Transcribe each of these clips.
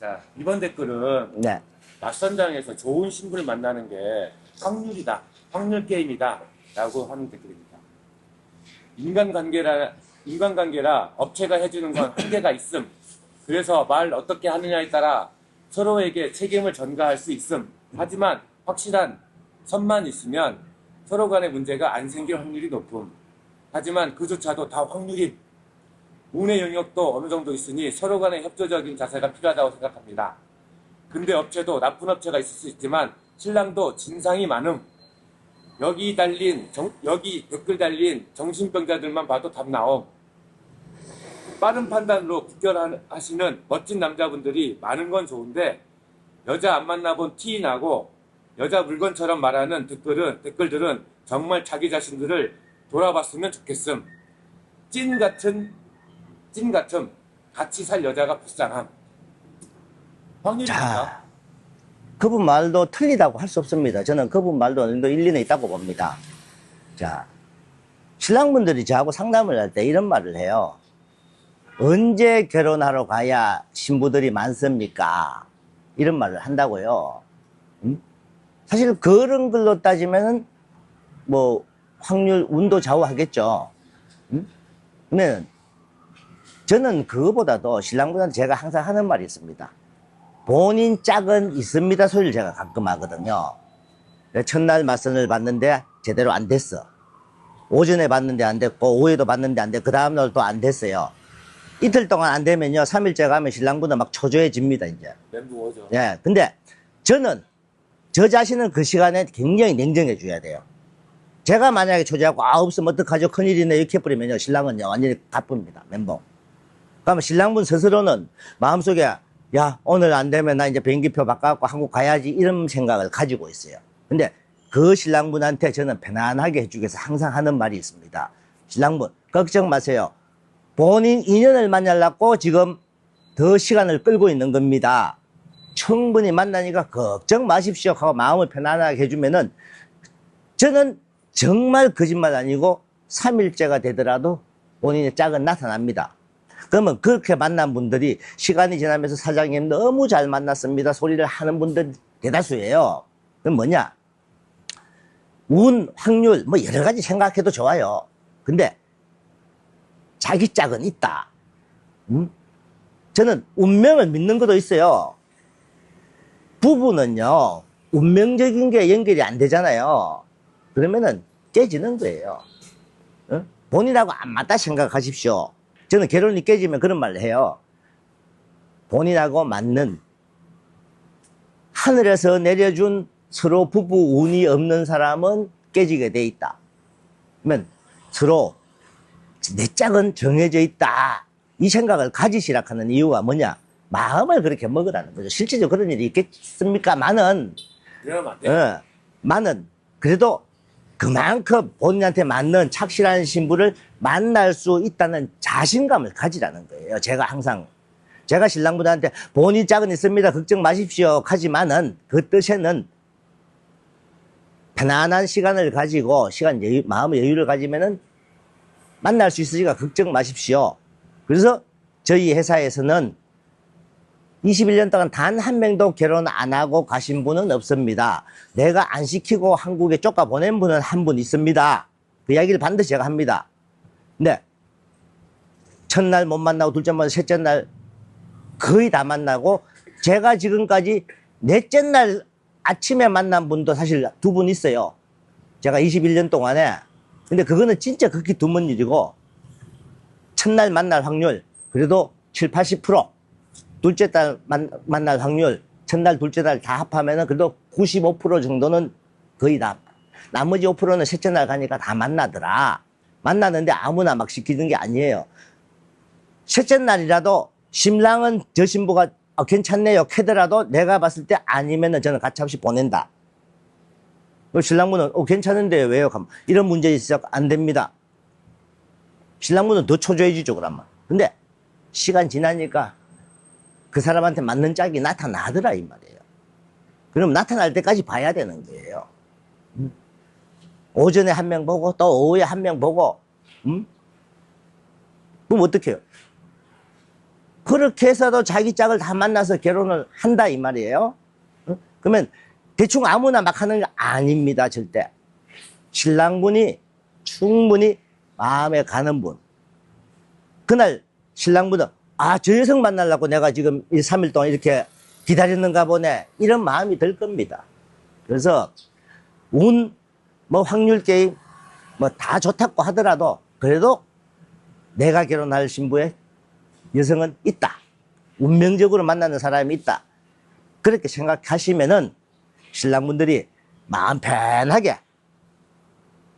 자, 이번 댓글은 네. 맞선장에서 좋은 신부를 만나는 게 확률이다, 확률 게임이다 라고 하는 댓글입니다. 인간관계라 업체가 해주는 건 한계가 있음. 그래서 말 어떻게 하느냐에 따라 서로에게 책임을 전가할 수 있음. 하지만 확실한 선만 있으면 서로 간의 문제가 안 생길 확률이 높음. 하지만 그조차도 다 확률임. 운의 영역도 어느 정도 있으니 서로 간의 협조적인 자세가 필요하다고 생각합니다. 근데 업체도 나쁜 업체가 있을 수 있지만 신랑도 진상이 많음. 여기 댓글 달린 정신병자들만 봐도 답 나옴. 빠른 판단으로 구결하시는 멋진 남자분들이 많은 건 좋은데 여자 안 만나본 티 나고 여자 물건처럼 말하는 댓글들은 정말 자기 자신들을 돌아봤으면 좋겠음. 찐 같음 같이 살 여자가 불쌍함. 확률입니다. 자, 그분 말도 틀리다고 할 수 없습니다. 저는 그분 말도 어느 정도 일리는 있다고 봅니다. 자, 신랑분들이 저하고 상담을 할 때 이런 말을 해요. 언제 결혼하러 가야 신부들이 많습니까? 이런 말을 한다고요. 사실 그런 걸로 따지면은 뭐 확률, 운도 좌우하겠죠. 그러면 저는 그거보다도 신랑분한테 제가 항상 하는 말이 있습니다. 본인 짝은 있습니다 소리를 제가 가끔 하거든요. 첫날 맞선을 봤는데 제대로 안 됐어. 오전에 봤는데 안 됐고 오후에도 봤는데 안 됐고 그 다음날 또 안 됐어요. 이틀 동안 안 되면요 3일째 가면 신랑분은 막 초조해집니다 이제. 멘붕 오죠. 예, 근데 저는 저 자신은 그 시간에 굉장히 냉정해 줘야 돼요. 제가 만약에 초조하고 없으면 어떡하죠 큰일이네 이렇게 해버리면요 신랑은요 완전히 가쁩니다 멘붕. 그러면 신랑분 스스로는 마음속에 야 오늘 안 되면 나 이제 비행기표 바꿔갖고 한국 가야지 이런 생각을 가지고 있어요. 근데 그 신랑분한테 저는 편안하게 해주기 위해서 항상 하는 말이 있습니다. 신랑분 걱정 마세요. 본인 인연을 만나려고 지금 더 시간을 끌고 있는 겁니다. 충분히 만나니까 걱정 마십시오 하고 마음을 편안하게 해주면은 저는 정말 거짓말 아니고 3일째가 되더라도 본인의 짝은 나타납니다. 그러면 그렇게 만난 분들이 시간이 지나면서 사장님 너무 잘 만났습니다 소리를 하는 분들 대다수예요. 그럼 뭐냐? 운, 확률 뭐 여러 가지 생각해도 좋아요. 근데 자기 짝은 있다. 저는 운명을 믿는 것도 있어요. 부부는요 운명적인 게 연결이 안 되잖아요. 그러면은 깨지는 거예요. 본인하고 안 맞다 생각하십시오. 저는 결혼이 깨지면 그런 말을 해요. 본인하고 맞는 하늘에서 내려준 서로 부부 운이 없는 사람은 깨지게 돼 있다. 그러면 서로 내 짝은 정해져 있다. 이 생각을 가지시라 하는 이유가 뭐냐? 마음을 그렇게 먹으라는 거죠. 실제적으로 그런 일이 있겠습니까? 많은. 그러면 안 돼요. 많은. 그래도 그만큼 본인한테 맞는 착실한 신부를 만날 수 있다는 자신감을 가지라는 거예요. 제가 항상 제가 신랑분한테 본인 짝은 있습니다 걱정 마십시오 하지만은 그 뜻에는 편안한 시간을 가지고 마음의 여유를 가지면은 만날 수 있으니까 걱정 마십시오. 그래서 저희 회사에서는 21년 동안 단 한 명도 결혼 안 하고 가신 분은 없습니다. 내가 안 시키고 한국에 쫓아 보낸 분은 한 분 있습니다. 그 이야기를 반드시 제가 합니다. 근데 첫날 못 만나고 둘째 날, 셋째 날 거의 다 만나고 제가 지금까지 넷째 날 아침에 만난 분도 사실 두 분 있어요. 제가 21년 동안에. 근데 그거는 진짜 극히 드문 일이고 첫날 만날 확률 그래도 7, 80% 둘째 날 만날 확률 첫날 둘째 날 다 합하면은 그래도 95% 정도는 거의 다 나머지 5%는 셋째 날 가니까 다 만나더라. 만나는데 아무나 막 시키는 게 아니에요. 셋째 날이라도 신랑은 저 신부가 괜찮네요 캐더라도 내가 봤을 때 아니면은 저는 가차없이 보낸다. 신랑분은 괜찮은데요 왜요? 이런 문제 있어서 안 됩니다. 신랑분은 더 초조해지죠 그러면. 근데 시간 지나니까 그 사람한테 맞는 짝이 나타나더라 이 말이에요. 그럼 나타날 때까지 봐야 되는 거예요. 오전에 한 명 보고 또 오후에 한 명 보고 그럼 어떡해요? 그렇게 해서도 자기 짝을 다 만나서 결혼을 한다 이 말이에요. 어? 그러면 대충 아무나 막 하는 게 아닙니다. 절대. 신랑분이 충분히 마음에 가는 분. 그날 신랑분은 저 여성 만나려고 내가 지금 2, 3일 동안 이렇게 기다렸는가 보네. 이런 마음이 들 겁니다. 그래서 확률 게임 다 좋다고 하더라도 그래도 내가 결혼할 신부의 여성은 있다. 운명적으로 만나는 사람이 있다. 그렇게 생각하시면은 신랑분들이 마음 편하게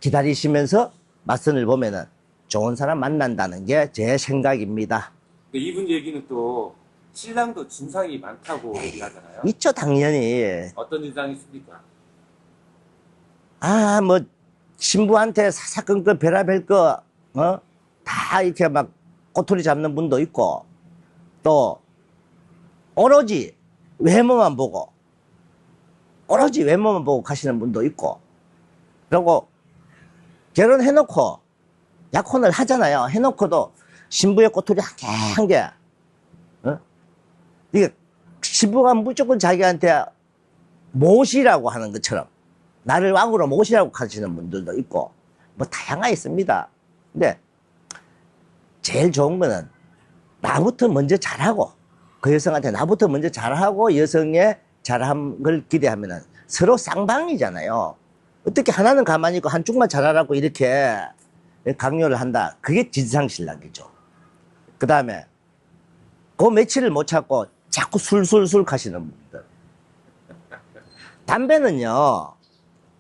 기다리시면서 맞선을 보면은 좋은 사람 만난다는 게 제 생각입니다. 근데 이분 얘기는 또 신랑도 진상이 많다고 얘기하잖아요. 있죠, 당연히. 어떤 진상이 있습니까? 신부한테 사사건건 별의별 거, 다 이렇게 막 꼬투리 잡는 분도 있고, 또, 오로지 외모만 보고 가시는 분도 있고, 그리고 결혼해놓고 약혼을 하잖아요. 해놓고도 신부의 꼬투리 한 개, 이게 신부가 무조건 자기한테 모시라고 하는 것처럼 나를 왕으로 모시라고 하시는 분들도 있고 다양하게 있습니다. 근데 제일 좋은 거는 나부터 먼저 잘하고 그 여성한테 나부터 먼저 잘하고 여성의 잘한 걸 기대하면은 서로 쌍방이잖아요. 어떻게 하나는 가만히 있고 한쪽만 잘하라고 이렇게 강요를 한다. 그게 진상신랑이죠. 그 다음에 그 며칠을 못 참고 자꾸 술술술 가시는 분들. 담배는요,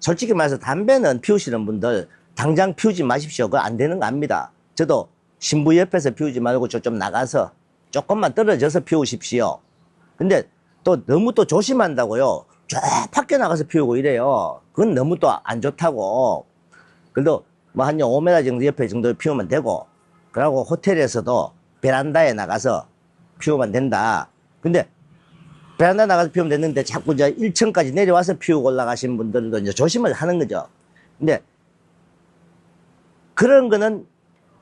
솔직히 말해서 담배는 피우시는 분들 당장 피우지 마십시오. 그거 안 되는 거 압니다. 저도 신부 옆에서 피우지 말고 좀 나가서 조금만 떨어져서 피우십시오. 근데 또 너무 또 조심한다고요. 저 밖에 나가서 피우고 이래요. 그건 너무 또 안 좋다고. 그래도 한 5m 정도 옆에 정도 피우면 되고, 그리고 호텔에서도 베란다에 나가서 피우면 된다. 근데 베란다 나가서 피우면 됐는데 자꾸 이제 1층까지 내려와서 피우고 올라가신 분들도 이제 조심을 하는 거죠. 근데 그런 거는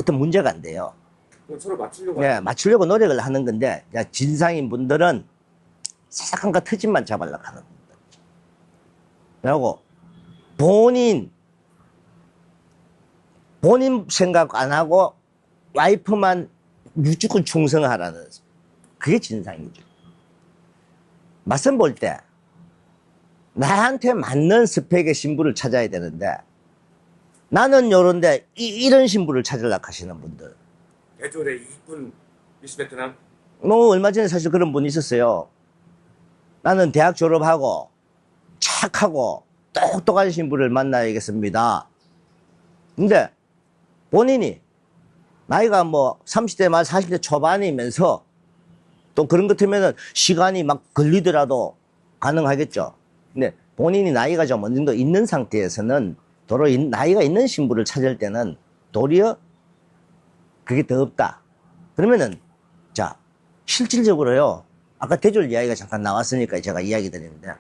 어떤 문제가 안 돼요. 서로 맞추려고. 네, 맞추려고 노력을 하는 건데, 진상인 분들은 사사건 거 트집만 잡으려고 하는 분들. 그리고 본인 생각 안 하고 와이프만 무조건 충성하라는, 그게 진상이죠. 맞선 볼 때 나한테 맞는 스펙의 신부를 찾아야 되는데 나는 요런데 이런 신부를 찾으려고 하시는 분들. 대졸의 이쁜 미스 베트남. 얼마 전에 사실 그런 분이 있었어요. 나는 대학 졸업하고 착하고 똑똑한 신부를 만나야겠습니다. 근데 본인이 나이가 30대 말 40대 초반이면서 또 그런 것 같으면은 시간이 막 걸리더라도 가능하겠죠. 근데 본인이 나이가 좀 어느 정도 있는 상태에서는 도로 나이가 있는 신부를 찾을 때는 도리어 그게 더 없다. 그러면은 자, 실질적으로요. 아까 대졸 이야기가 잠깐 나왔으니까 제가 이야기 드리는데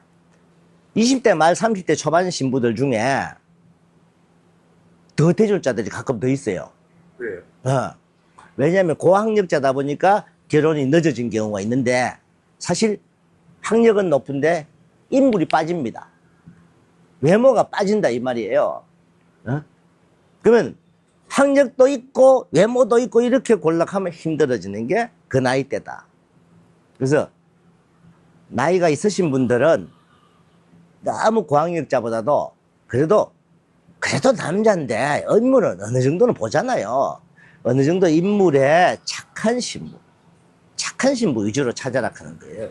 20대 말 30대 초반 신부들 중에 더 대졸자들이 가끔 더 있어요. 그래요. 왜냐하면 고학력자다 보니까 결혼이 늦어진 경우가 있는데 사실 학력은 높은데 인물이 빠집니다. 외모가 빠진다 이 말이에요. 그러면 학력도 있고 외모도 있고 이렇게 골락하면 힘들어지는 게 그 나이대다. 그래서 나이가 있으신 분들은 너무 고학력자보다도 그래도 남자인데 인물은 어느 정도는 보잖아요. 어느 정도 인물에 착한 신부 위주로 찾아라 하는 거예요.